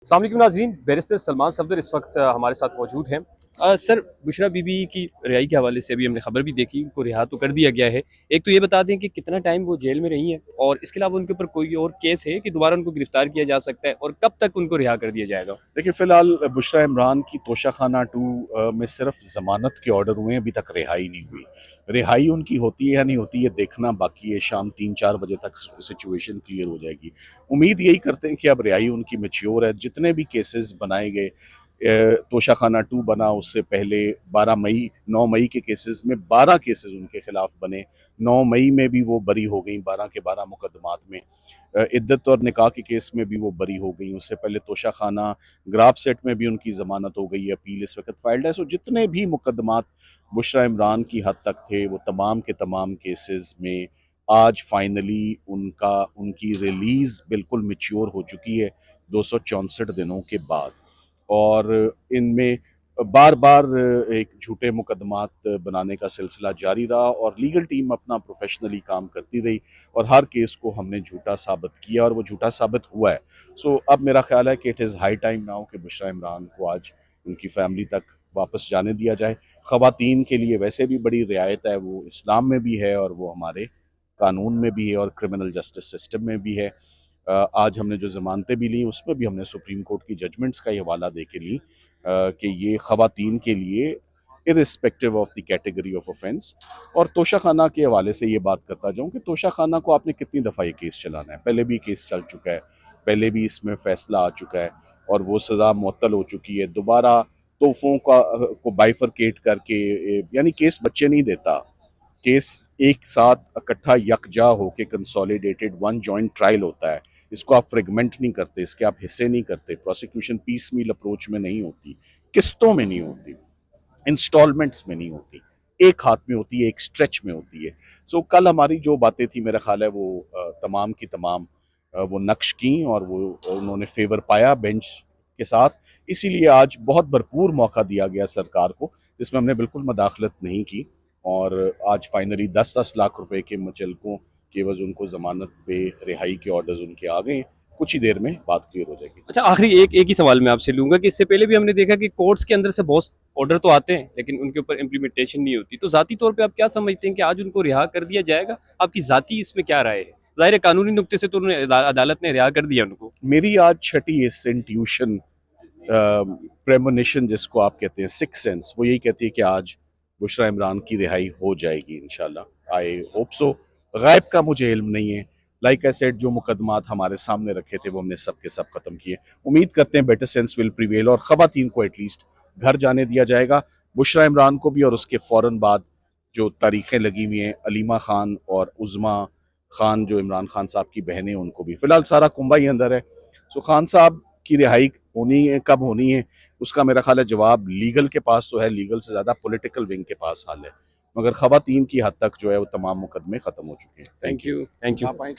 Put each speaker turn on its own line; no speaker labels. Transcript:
अस्सलाम वालेकुम नाज़रीन, बैरिस्टर सलमान सफदर इस वक्त हमारे साथ मौजूद हैं। सर, बुशरा बीबी की रिहाई के हवाले से अभी हमने खबर भी देखी, उनको रिहा तो कर दिया गया है। एक तो ये बता दें कि कितना टाइम वो जेल में रही हैं और इसके अलावा उनके ऊपर कोई और केस है कि दोबारा उनको गिरफ्तार किया जा सकता है और कब तक उनको रिहा कर दिया जाएगा?
देखिए, फ़िलहाल बुशरा इमरान की तोशाखाना 2 में सिर्फ ज़मानत के ऑर्डर हुए हैं, अभी तक रिहाई नहीं हुई। रिहाई उनकी होती है या नहीं होती, ये देखना बाकी है। शाम 3-4 बजे तक सिचुएशन क्लियर हो जाएगी। उम्मीद यही करते हैं कि अब रिहाई उनकी मैच्योर है। जितने भी केसेस बनाए गए, तोशाखाना 2 बना, उससे पहले 9 मई के केसेस में 12 केसेस उनके खिलाफ बने। 9 मई में भी वो बरी हो गई 12 के 12 मुकदमात में। इद्दत और निकाह के केस में भी वो बरी हो गई। उससे पहले तोशाखाना ग्राफ सेट में भी उनकी ज़मानत हो गई है, अपील इस वक्त फाइल्ड है। सो जितने भी मुकदमात बुशरा इमरान की हद तक थे, वो तमाम के तमाम केसेस में आज फाइनली उनकी रिलीज़ बिल्कुल मैच्योर हो चुकी है 264 दिनों के बाद। और इनमें बार बार एक झूठे मुकदमात बनाने का सिलसिला जारी रहा और लीगल टीम अपना प्रोफेशनली काम करती रही और हर केस को हमने झूठा साबित किया और वो झूठा साबित हुआ है। सो अब मेरा ख्याल है कि it is high time now कि बुशरा इमरान को आज उनकी फैमिली तक वापस जाने दिया जाए। ख़वातीन के लिए वैसे भी बड़ी रियायत है, वो इस्लाम में भी है और वो हमारे कानून में भी है और क्रिमिनल जस्टिस सिस्टम में भी है। आज हमने जो ज़मानतें भी ली, उसमें भी हमने सुप्रीम कोर्ट की जजमेंट्स का ये हवाला दे के ली कि ये ख़वातीन के लिए irrespective of the category of offence. और तोशाखाना के हवाले से ये बात करता जाऊँ कि तोशाखाना को आपने कितनी दफ़ा ये केस चलाना है। पहले भी केस चल चुका है, पहले भी इसमें फ़ैसला आ चुका है और वो सज़ा मुअत्तल हो चुकी है। दोबारा तोहफ़ों को बाइफरकेट करके, यानी केस बच्चे नहीं देता। केस एक साथ इकट्ठा यकजा होके कंसोलिडेटेड वन जॉइंट ट्रायल होता है। इसको आप फ्रेगमेंट नहीं करते, इसके आप हिस्से नहीं करते। प्रोसिक्यूशन पीस मील अप्रोच में नहीं होती, किस्तों में नहीं होती, इंस्टॉलमेंट्स में नहीं होती, एक हाथ में होती है, एक स्ट्रेच में होती है। सो कल हमारी जो बातें थी, मेरा ख्याल है वो तमाम की तमाम वो नक्श की और वो उन्होंने फेवर पाया बेंच के साथ। इसीलिए आज बहुत भरपूर मौका दिया गया सरकार को, जिसमें हमने बिल्कुल मदाखलत नहीं की और आज फाइनली 10-10 लाख रुपए के मुचलकों के एवज उनको ज़मानत पे रिहाई के ऑर्डर्स उनके आ गए। कुछ ही देर में बात क्लियर हो जाएगी।
अच्छा, आखिरी एक एक ही सवाल मैं आपसे लूँगा कि इससे पहले भी हमने देखा कि कोर्ट्स के अंदर से बहुत ऑर्डर तो आते हैं, लेकिन उनके ऊपर इम्प्लीमेंटेशन नहीं होती। तो ज़ाती तौर पे आप क्या समझते हैं कि आज उनको रिहा कर दिया जाएगा? आपकी ज़ाती इसमें क्या राय है? ज़ाहिर है कानूनी नुक्ते से तो उन्होंने अदालत ने रिहा कर दिया उनको।
मेरी आज छठी इस इंट्यूशन, प्रेमोनिशन जिसको आप कहते हैं, सिक्स सेंस, वो यही कहती है कि आज बुशरा इमरान की रिहाई हो जाएगी इंशाल्लाह। I hope so. गैब का मुझे इल्म नहीं है। लाइक आई सेड, जो मुकदमात हमारे सामने रखे थे वो हमने सब के सब खत्म किए। उम्मीद करते हैं बेटर सेंस विल प्रिवेल और ख़वातीन को एटलीस्ट घर जाने दिया जाएगा। बुशरा इमरान को भी और उसके फ़ौरन बाद जो तारीखें लगी हुई हैं, अलीमा खान और उज़मा खान जो इमरान खान साहब की बहनें, उनको भी फ़िलहाल सारा कुंबा ही अंदर है। सो खान साहब की रिहाई होनी है, कब होनी है, उसका मेरा ख्याल है जवाब लीगल के पास तो है, लीगल से ज़्यादा पॉलिटिकल विंग के पास हाल है। मगर ख़वातीन की हद तक जो है वो तमाम मुकदमे ख़त्म हो चुके हैं। Thank
thank
you.
You, thank you.
आप आएँ।